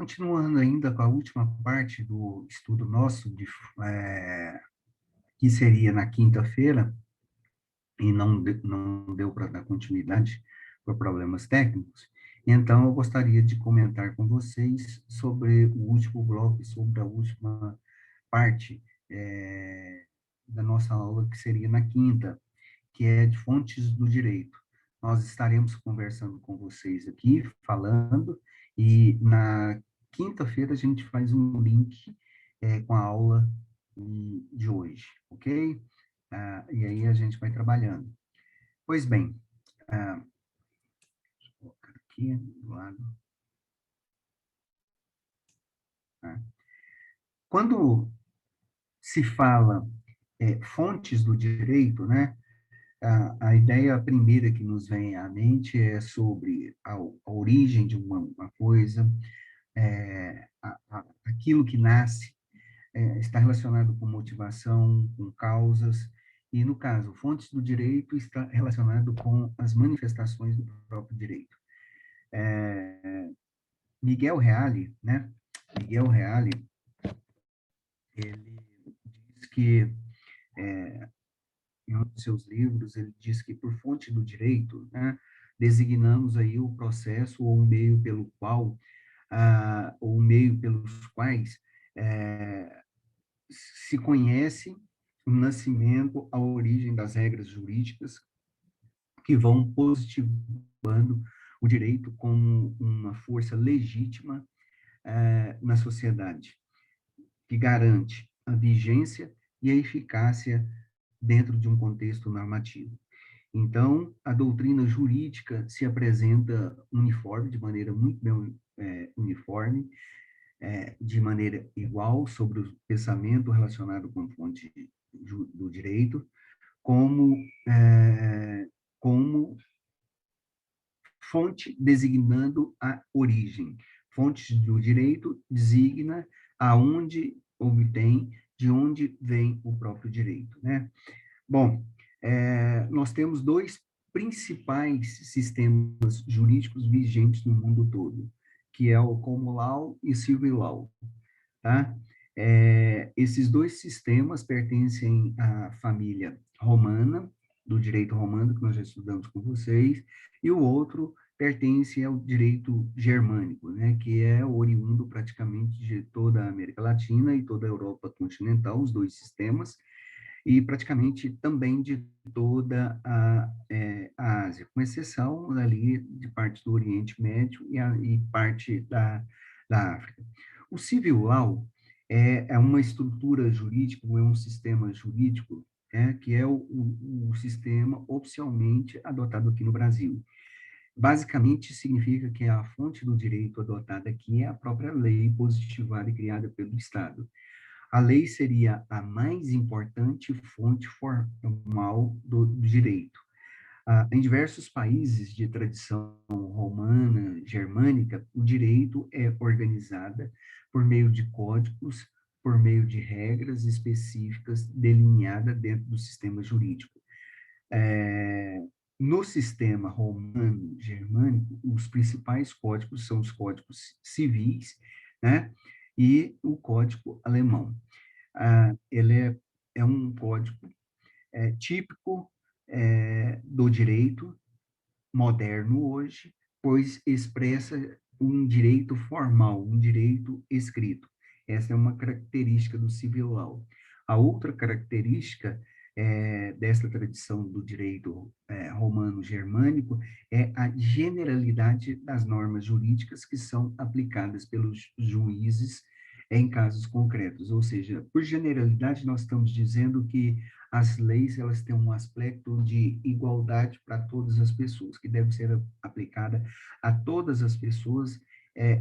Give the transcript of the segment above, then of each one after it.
continuando ainda com a última parte do estudo nosso, que seria na quinta-feira, e não deu para dar continuidade por problemas técnicos, então eu gostaria de comentar com vocês sobre o último bloco, sobre a última parte da nossa aula, que seria na quinta, que é de fontes do direito. Nós estaremos conversando com vocês aqui, falando, e na quinta-feira a gente faz um link com a aula de hoje, ok? E aí a gente vai trabalhando. Pois bem, deixa eu colocar aqui do lado. Tá? Quando se fala fontes do direito, né? A ideia primeira que nos vem à mente é sobre a origem de uma coisa, aquilo que nasce, está relacionado com motivação, com causas, e, no caso, fontes do direito está relacionado com as manifestações do próprio direito. Miguel Reale, né? Miguel Reale, ele diz que, em um de seus livros, ele diz que por fonte do direito, né, designamos aí o processo ou o meio pelo qual, ou o meio pelos quais se conhece o nascimento, a origem das regras jurídicas que vão positivando o direito como uma força legítima na sociedade, que garante a vigência e a eficácia dentro de um contexto normativo. Então, a doutrina jurídica se apresenta uniforme, de maneira muito bem uniforme, de maneira igual sobre o pensamento relacionado com fonte do direito, como, como fonte designando a origem. Fonte do direito designa aonde obtém, de onde vem o próprio direito, né? Bom, nós temos dois principais sistemas jurídicos vigentes no mundo todo, que é o Common Law e Civil Law, tá? Esses dois sistemas pertencem à família romana, do direito romano, que nós já estudamos com vocês, e o outro pertence ao direito germânico, né, que é oriundo praticamente de toda a América Latina e toda a Europa continental, os dois sistemas, e praticamente também de toda a Ásia, com exceção ali de parte do Oriente Médio e parte da África. O Civil Law é uma estrutura jurídica, é um sistema jurídico, que é o sistema oficialmente adotado aqui no Brasil. Basicamente, significa que a fonte do direito adotada aqui é a própria lei positivada e criada pelo Estado. A lei seria a mais importante fonte formal do direito. Em diversos países de tradição romana, germânica, o direito é organizado por meio de códigos, por meio de regras específicas delineadas dentro do sistema jurídico. No sistema romano, germânico, os principais códigos são os códigos civis, né, e o código alemão. Ele é um código típico do direito moderno hoje, pois expressa um direito formal, um direito escrito. Essa é uma característica do civil law. A outra característica dessa tradição do direito romano-germânico é a generalidade das normas jurídicas que são aplicadas pelos juízes em casos concretos. Ou seja, por generalidade, nós estamos dizendo que as leis elas têm um aspecto de igualdade para todas as pessoas, que deve ser aplicada a todas as pessoas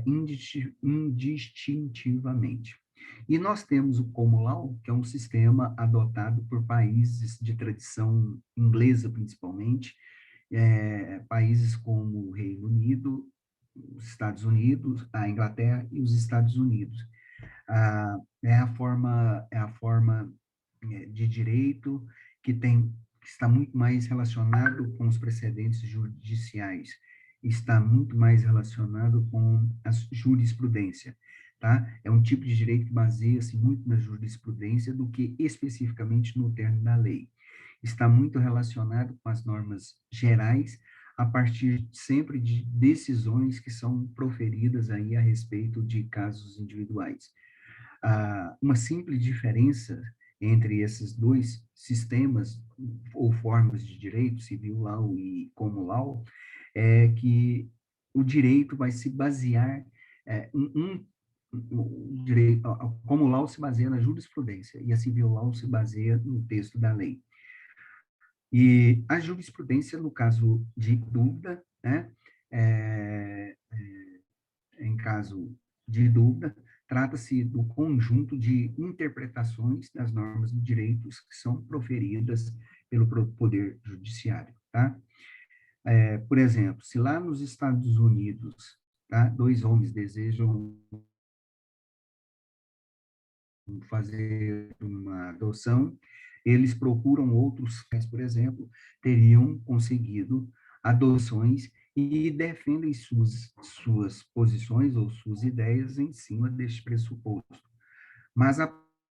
indistintivamente. E nós temos o Common Law, que é um sistema adotado por países de tradição inglesa, principalmente, países como o Reino Unido, os Estados Unidos, a Inglaterra e os Estados Unidos. É a forma de direito que está muito mais relacionado com os precedentes judiciais está muito mais relacionado com a jurisprudência, tá? É um tipo de direito que baseia-se muito na jurisprudência do que especificamente no termo da lei. Está muito relacionado com as normas gerais, a partir sempre de decisões que são proferidas aí a respeito de casos individuais. Uma simples diferença entre esses dois sistemas ou formas de direito, civil law e common law, é que o direito vai se basear, o direito, a common law se baseia na jurisprudência e a civil law se baseia no texto da lei. E a jurisprudência, no caso de dúvida, né, é, em caso de dúvida, trata-se do conjunto de interpretações das normas do direito que são proferidas pelo Poder Judiciário, tá? Por exemplo, se lá nos Estados Unidos, tá, dois homens desejam fazer uma adoção, eles procuram outros pais, por exemplo, teriam conseguido adoções e defendem suas posições ou suas ideias em cima deste pressuposto. Mas a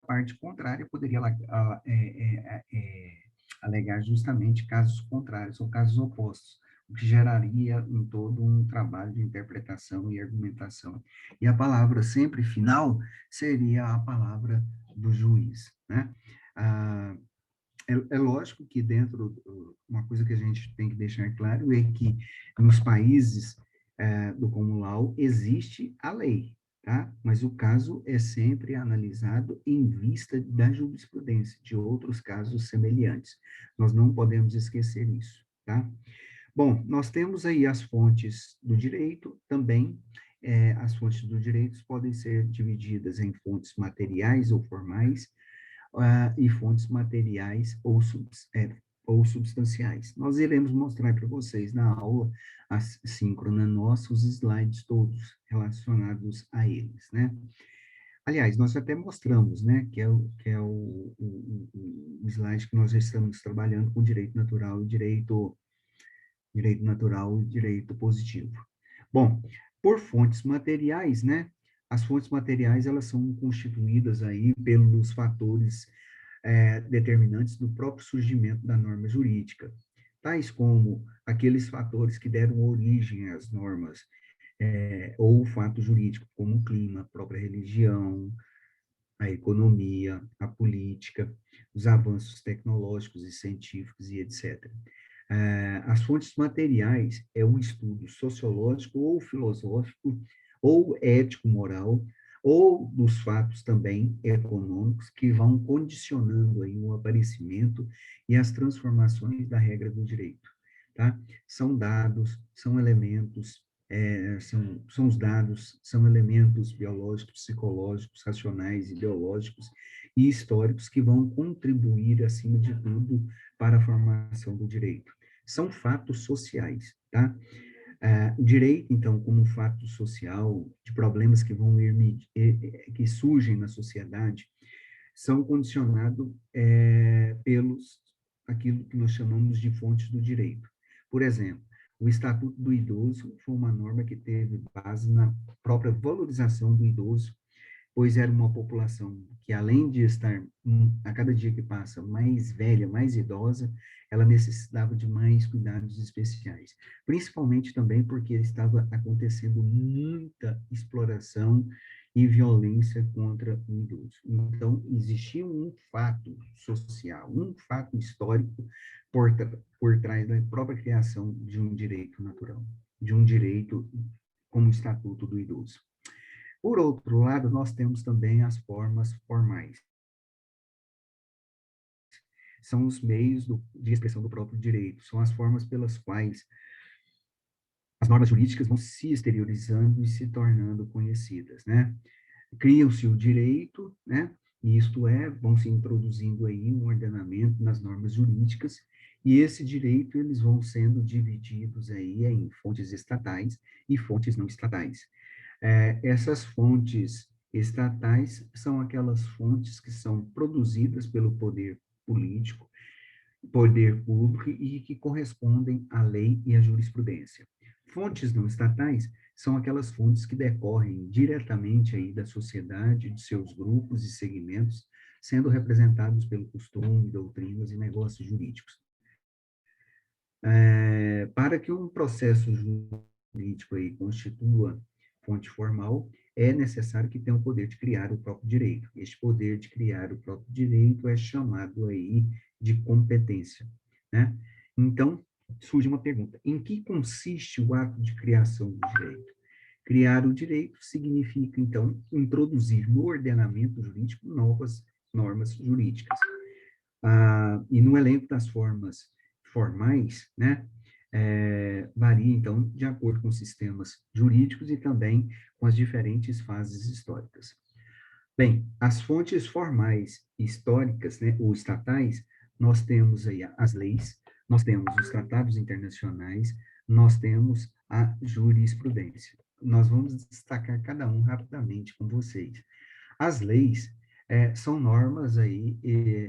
parte contrária poderia alegar justamente casos contrários ou casos opostos, o que geraria todo um trabalho de interpretação e argumentação. E a palavra sempre final seria a palavra do juiz, né? Ah, é lógico que dentro, uma coisa que a gente tem que deixar claro é que nos países do common law existe a lei, tá? Mas o caso é sempre analisado em vista da jurisprudência, de outros casos semelhantes. Nós não podemos esquecer isso, tá? Bom, nós temos aí as fontes do direito também. As fontes do direito podem ser divididas em fontes materiais ou formais, e fontes materiais ou substanciais. Nós iremos mostrar para vocês na aula assíncrona nossa os slides todos relacionados a eles, né? Aliás, nós até mostramos, né, que é o slide que nós já estamos trabalhando com direito natural e direito natural e direito positivo. Bom, por fontes materiais, né, as fontes materiais, elas são constituídas aí pelos fatores determinantes do próprio surgimento da norma jurídica, tais como aqueles fatores que deram origem às normas, ou o fato jurídico, como o clima, a própria religião, a economia, a política, os avanços tecnológicos e científicos e etc. As fontes materiais é um estudo sociológico ou filosófico ou ético-moral ou dos fatos também econômicos que vão condicionando aí o aparecimento e as transformações da regra do direito, tá? São dados, são elementos, são os dados, são elementos biológicos, psicológicos, racionais, ideológicos e históricos que vão contribuir, acima de tudo, para a formação do direito. São fatos sociais, tá? O direito, então, como um fato social, de problemas que vão que surgem na sociedade, são condicionados pelos aquilo que nós chamamos de fontes do direito. Por exemplo, o Estatuto do Idoso foi uma norma que teve base na própria valorização do idoso, pois era uma população que, além de estar, a cada dia que passa, mais velha, mais idosa, ela necessitava de mais cuidados especiais, principalmente também porque estava acontecendo muita exploração e violência contra o idoso. Então, existia um fato social, um fato histórico por trás da própria criação de um direito natural, de um direito como o Estatuto do Idoso. Por outro lado, nós temos também as formas formais. São os meios de expressão do próprio direito, são as formas pelas quais as normas jurídicas vão se exteriorizando e se tornando conhecidas, né? Cria-se o direito, né? E isto vão se introduzindo aí um ordenamento nas normas jurídicas, e esse direito eles vão sendo divididos aí em fontes estatais e fontes não estatais. Essas fontes estatais são aquelas fontes que são produzidas pelo poder público e que correspondem à lei e à jurisprudência. Fontes não estatais são aquelas fontes que decorrem diretamente aí da sociedade, de seus grupos e segmentos, sendo representados pelo costume, doutrinas e negócios jurídicos. Para que um processo jurídico aí constitua fonte formal, é necessário que tenha o poder de criar o próprio direito. Este poder de criar o próprio direito é chamado aí de competência, né? Então, surge uma pergunta: em que consiste o ato de criação do direito? Criar o direito significa, então, introduzir no ordenamento jurídico novas normas jurídicas. E no elenco das formas formais, né, varia, então, de acordo com os sistemas jurídicos e também com as diferentes fases históricas. Bem, as fontes formais históricas, né, ou estatais, nós temos aí as leis, nós temos os tratados internacionais, nós temos a jurisprudência. Nós vamos destacar cada um rapidamente com vocês. As leis são normas aí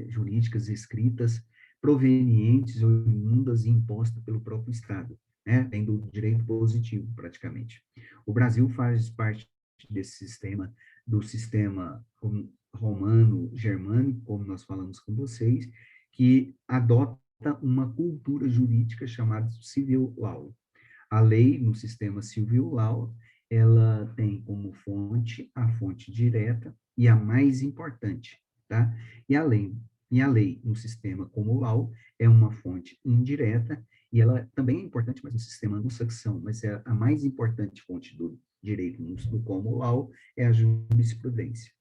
jurídicas escritas provenientes ou oriundas e impostas pelo próprio Estado, né? Tem do direito positivo, praticamente. O Brasil faz parte desse sistema, do sistema romano-germânico, como nós falamos com vocês, que adota uma cultura jurídica chamada civil law. A lei, no sistema civil law, ela tem como fonte a fonte direta e a mais importante, tá? E a lei no sistema como law é uma fonte indireta e ela também é importante, mas no sistema anglo-saxão, mas é a mais importante fonte do direito no como law é a jurisprudência.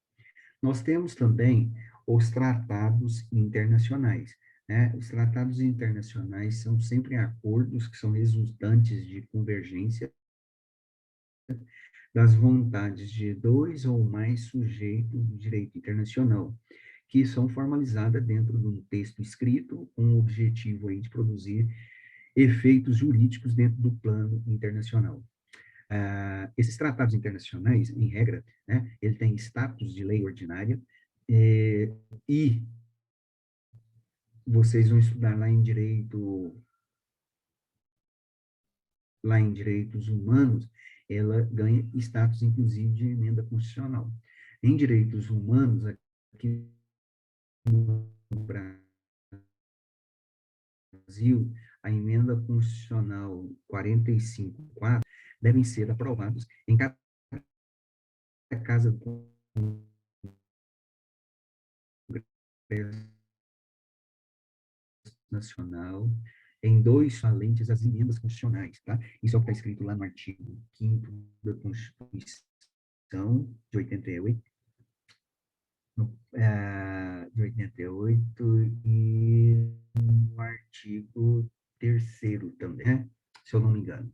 Nós temos também os tratados internacionais, né? Os tratados internacionais são sempre acordos que são resultantes de convergência das vontades de dois ou mais sujeitos do direito internacional, que são formalizadas dentro de um texto escrito com o objetivo aí de produzir efeitos jurídicos dentro do plano internacional. Esses tratados internacionais, em regra, né, ele tem status de lei ordinária, e vocês vão estudar lá em direitos humanos, ela ganha status, inclusive, de emenda constitucional. Em direitos humanos, aqui no Brasil, a emenda constitucional 45.4 devem ser aprovados em cada casa do Congresso Nacional, em dois valentes as emendas constitucionais, tá? Isso é o que está escrito lá no artigo 5º da Constituição de 88, e no artigo 3º também, né? Se eu não me engano.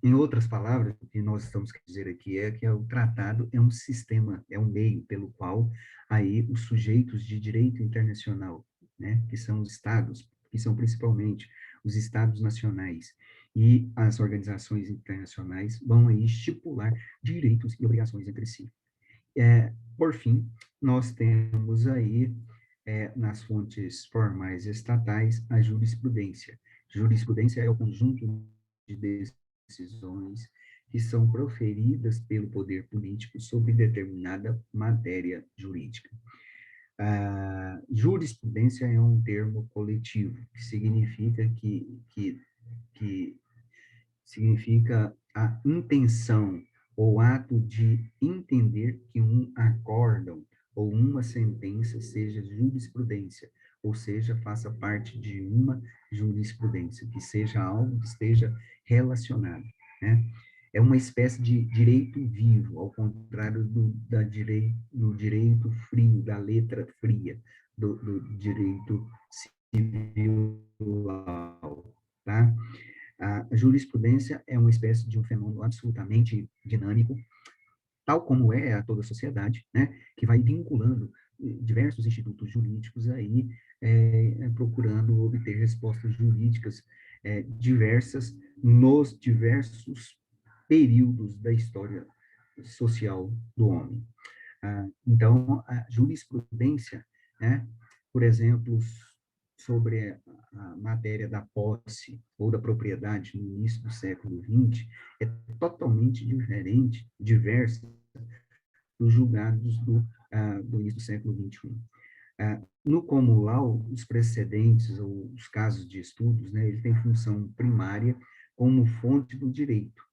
Em outras palavras, o que nós estamos querendo dizer aqui é que o tratado é um sistema, é um meio pelo qual aí os sujeitos de direito internacional, né, que são os estados, que são principalmente os estados nacionais e as organizações internacionais, vão aí estipular direitos e obrigações entre si. Por fim, nós temos aí, nas fontes formais estatais, a jurisprudência. Jurisprudência é o conjunto de decisões que são proferidas pelo poder político sobre determinada matéria jurídica. A jurisprudência é um termo coletivo, que significa que significa a intenção ou ato de entender que um acórdão ou uma sentença seja jurisprudência, ou seja, faça parte de uma jurisprudência, que seja algo que esteja relacionado, né? É uma espécie de direito vivo, ao contrário do direito frio, da letra fria, do direito civil, tá? A jurisprudência é uma espécie de um fenômeno absolutamente dinâmico, tal como é a toda a sociedade, né, que vai vinculando diversos institutos jurídicos aí, procurando obter respostas jurídicas diversas nos diversos períodos da história social do homem. Então, a jurisprudência, né, por exemplo, sobre a matéria da posse ou da propriedade no início do século XX é totalmente diferente, diversa dos julgados do início do século XXI. No Comulau, os precedentes ou os casos de estudos, né, ele tem função primária como fonte do direito.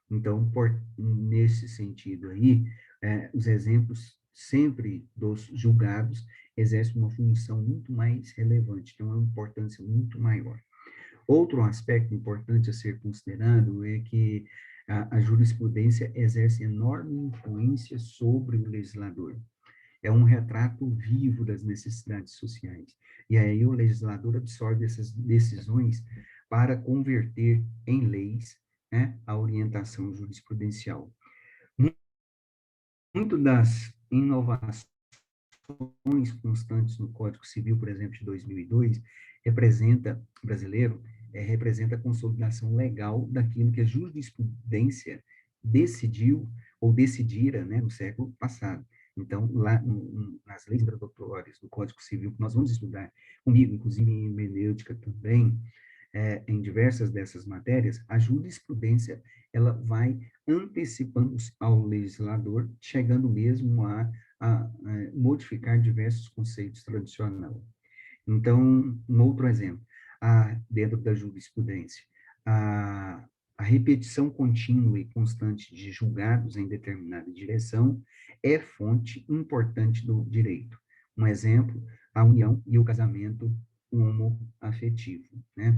Então, nesse sentido aí, os exemplos sempre dos julgados exercem uma função muito mais relevante, tem uma importância muito maior. Outro aspecto importante a ser considerado é que a jurisprudência exerce enorme influência sobre o legislador. É um retrato vivo das necessidades sociais. E aí o legislador absorve essas decisões para converter em leis, né, a orientação jurisprudencial. Muito das inovações constantes no Código Civil, por exemplo, de 2002, representa a consolidação legal daquilo que a jurisprudência decidiu ou decidira, né, no século passado. Então, lá nas leis introdutórias do Código Civil, que nós vamos estudar comigo, inclusive em hermenêutica também, em diversas dessas matérias, a jurisprudência ela vai antecipando ao legislador, chegando mesmo a modificar diversos conceitos tradicionais. Então, um outro exemplo, dentro da jurisprudência, a repetição contínua e constante de julgados em determinada direção é fonte importante do direito. Um exemplo, a união e o casamento homoafetivo, né?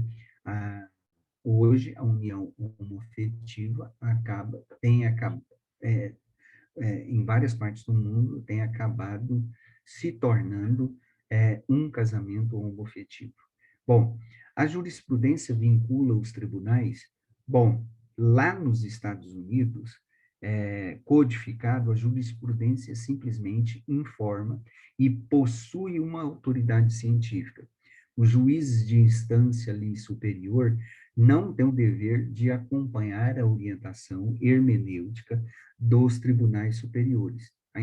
Hoje, a união homoafetiva é, em várias partes do mundo, tem acabado se tornando um casamento homoafetivo. Bom, a jurisprudência vincula os tribunais. Bom, lá nos Estados Unidos, codificado, a jurisprudência simplesmente informa e possui uma autoridade científica. Os juízes de instância ali superior não têm o dever de acompanhar a orientação hermenêutica dos tribunais superiores. A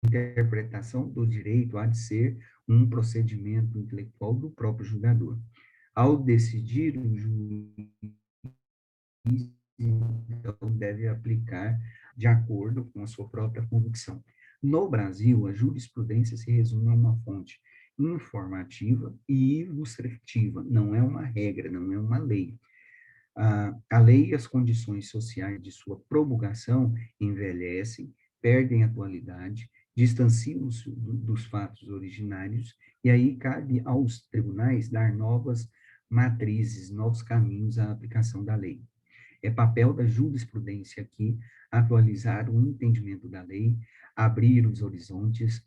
interpretação do direito há de ser um procedimento intelectual do próprio julgador. Ao decidir, o juiz então, deve aplicar de acordo com a sua própria convicção. No Brasil, a jurisprudência se resume a uma fonte informativa e ilustrativa, não é uma regra, não é uma lei. A lei e as condições sociais de sua promulgação envelhecem, perdem atualidade, distanciam-se dos fatos originários, e aí cabe aos tribunais dar novas matrizes, novos caminhos à aplicação da lei. É papel da jurisprudência aqui atualizar o entendimento da lei, abrir os horizontes,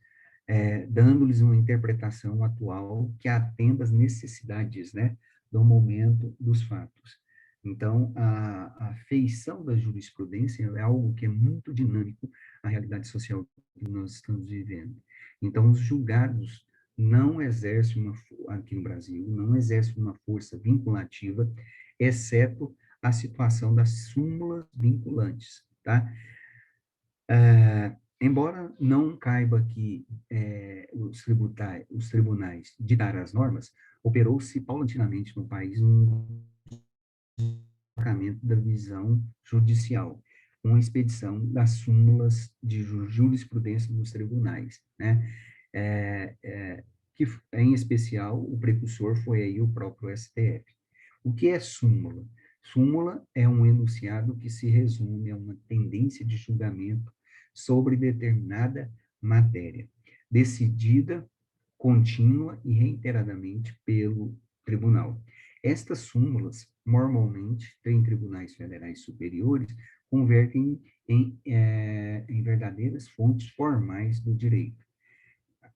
dando-lhes uma interpretação atual que atenda às necessidades, né, do momento dos fatos. Então, a feição da jurisprudência é algo que é muito dinâmico à realidade social que nós estamos vivendo. Então, os julgados não exercem aqui no Brasil, não exercem uma força vinculativa, exceto a situação das súmulas vinculantes, tá? Embora não caiba aqui os tribunais ditar as normas, operou-se paulatinamente no país um deslocamento da visão judicial, com a expedição das súmulas de jurisprudência dos tribunais, né? Que, em especial, o precursor foi aí o próprio STF. O que é súmula? Súmula é um enunciado que se resume a uma tendência de julgamento sobre determinada matéria, decidida contínua e reiteradamente pelo tribunal. Estas súmulas, normalmente, em tribunais federais superiores, convertem em verdadeiras fontes formais do direito.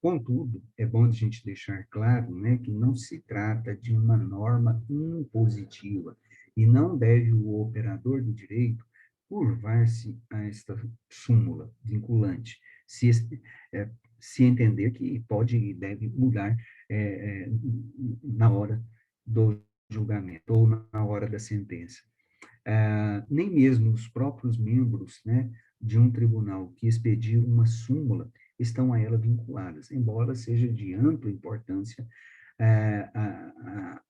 Contudo, é bom a gente deixar claro, né, que não se trata de uma norma impositiva e não deve o operador do direito curvar-se a esta súmula vinculante, se, é, se entender que pode e deve mudar na hora do julgamento ou na hora da sentença. Nem mesmo os próprios membros, né, de um tribunal que expediram uma súmula estão a ela vinculadas, embora seja de ampla importância é, a,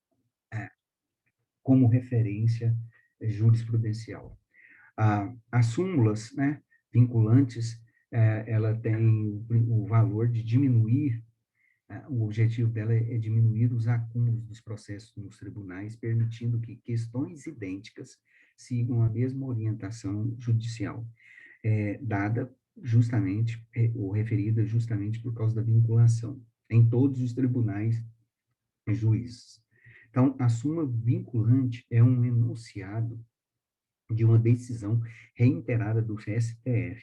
como referência jurisprudencial. As súmulas, né, vinculantes, ela tem o valor de diminuir, o objetivo dela é diminuir os acúmulos dos processos nos tribunais, permitindo que questões idênticas sigam a mesma orientação judicial, dada justamente, ou referida justamente por causa da vinculação, em todos os tribunais e juízes. Então, a súmula vinculante é um enunciado de uma decisão reiterada do STF,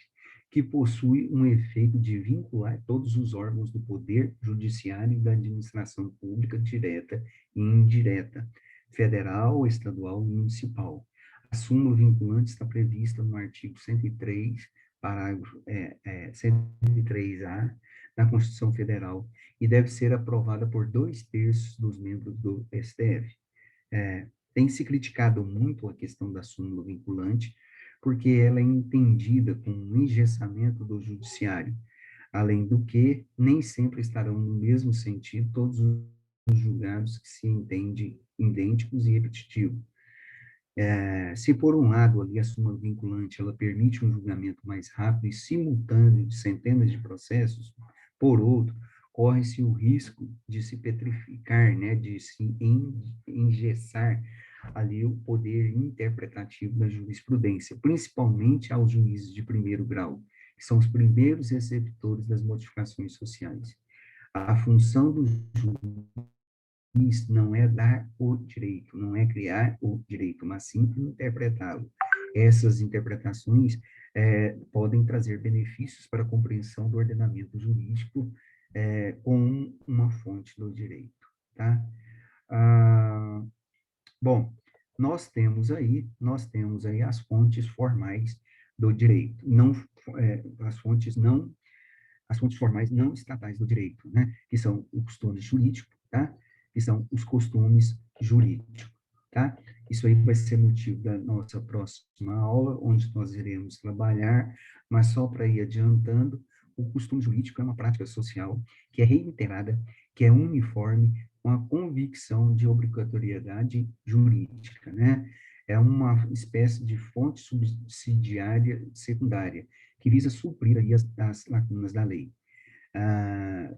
que possui um efeito de vincular todos os órgãos do Poder Judiciário e da administração pública direta e indireta, federal, estadual e municipal. A súmula vinculante está prevista no artigo 103, parágrafo 103A da Constituição Federal e deve ser aprovada por 2/3 dos membros do STF. Tem se criticado muito a questão da súmula vinculante, porque ela é entendida como um engessamento do judiciário, além do que nem sempre estarão no mesmo sentido todos os julgados que se entendem idênticos e repetitivos. Se por um lado ali a súmula vinculante ela permite um julgamento mais rápido e simultâneo de centenas de processos, por outro, corre-se o risco de se petrificar, né, de se engessar ali o poder interpretativo da jurisprudência, principalmente aos juízes de primeiro grau, que são os primeiros receptores das modificações sociais. A função do juiz não é dar o direito, não é criar o direito, mas sim interpretá-lo. Essas interpretações podem trazer benefícios para a compreensão do ordenamento jurídico com uma fonte do direito, tá? Bom, nós temos aí as fontes formais do direito, não as fontes formais não estatais do direito, né? Que são o costume jurídico, tá? Que são os costumes jurídicos, tá? Isso aí vai ser motivo da nossa próxima aula, onde nós iremos trabalhar, mas só para ir adiantando, o costume jurídico é uma prática social que é reiterada, que é uniforme, com a convicção de obrigatoriedade jurídica, né? É uma espécie de fonte subsidiária secundária, que visa suprir aí as lacunas da lei.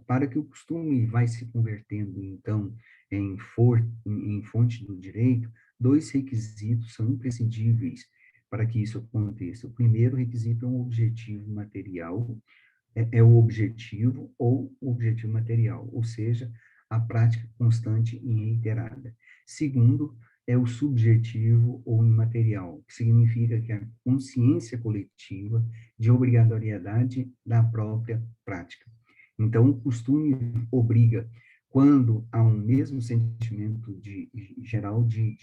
Para que o costume vai se convertendo, então, em fonte do direito, dois requisitos são imprescindíveis para que isso aconteça. O primeiro requisito é um objetivo material, é o objetivo ou o objetivo material, ou seja, a prática constante e reiterada. Segundo, é o subjetivo ou imaterial, que significa que a consciência coletiva de obrigatoriedade da própria prática. Então, o costume obriga quando há um mesmo sentimento geral de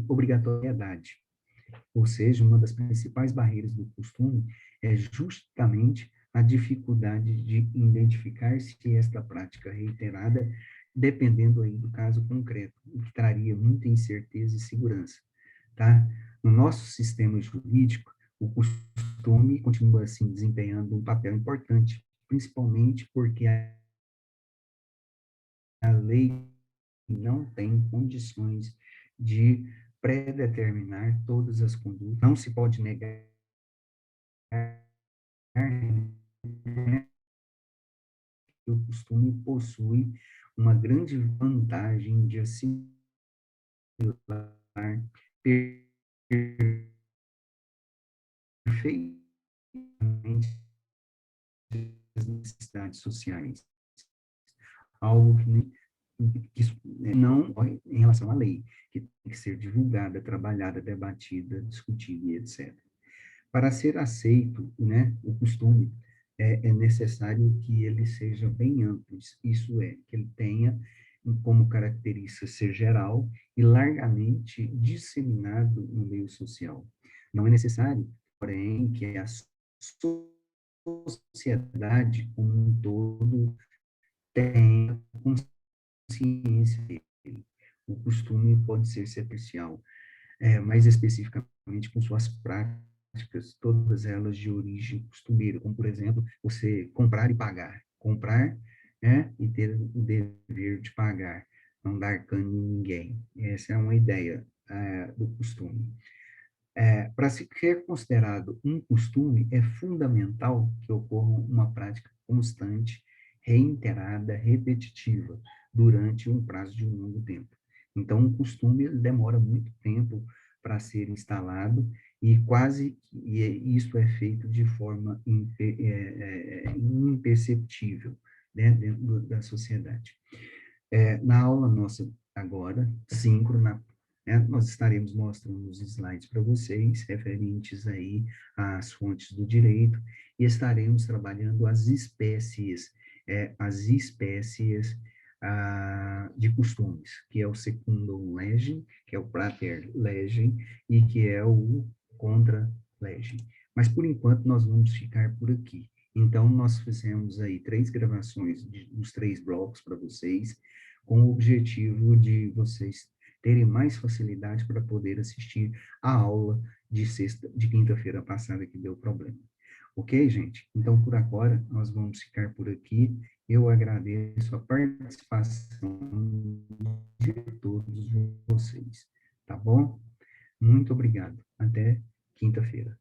obrigatoriedade. Ou seja, uma das principais barreiras do costume é justamente a dificuldade de identificar se esta prática reiterada, dependendo aí do caso concreto, o que traria muita incerteza e segurança, tá? No nosso sistema jurídico, o costume continua, assim, desempenhando um papel importante, principalmente porque a lei não tem condições de predeterminar todas as condutas, não se pode negar que o costume possui uma grande vantagem de assimilar perfeitamente as necessidades sociais, algo que não em relação à lei, que tem que ser divulgada, trabalhada, debatida, discutida e etc. Para ser aceito, né, o costume, é necessário que ele seja bem amplo, isso é, que ele tenha como característica ser geral e largamente disseminado no meio social. Não é necessário, porém, que a sociedade como um todo tenha consciência dele. O costume pode ser superficial, mais especificamente com suas práticas, todas elas de origem costumeira, como, por exemplo, você comprar e pagar. Comprar né? E ter o dever de pagar, não dar cano em ninguém. Essa é uma ideia do costume. Para se ser considerado um costume, é fundamental que ocorra uma prática constante, reiterada, repetitiva, durante um prazo de um longo tempo. Então, um costume ele demora muito tempo para ser instalado e isso é feito de forma imperceptível, né, dentro da sociedade. Na aula nossa agora, síncrona, né, nós estaremos mostrando os slides para vocês, referentes aí às fontes do direito, e estaremos trabalhando as espécies de costumes, que é o secundum legem, que é o prater legem, e que é o contra legem. Mas, por enquanto, nós vamos ficar por aqui. Então, nós fizemos aí 3 gravações dos 3 blocos para vocês, com o objetivo de vocês terem mais facilidade para poder assistir a aula de quinta-feira passada que deu problema. Ok, gente? Então, por agora, nós vamos ficar por aqui. Eu agradeço a participação de todos vocês, tá bom? Muito obrigado. Até quinta-feira.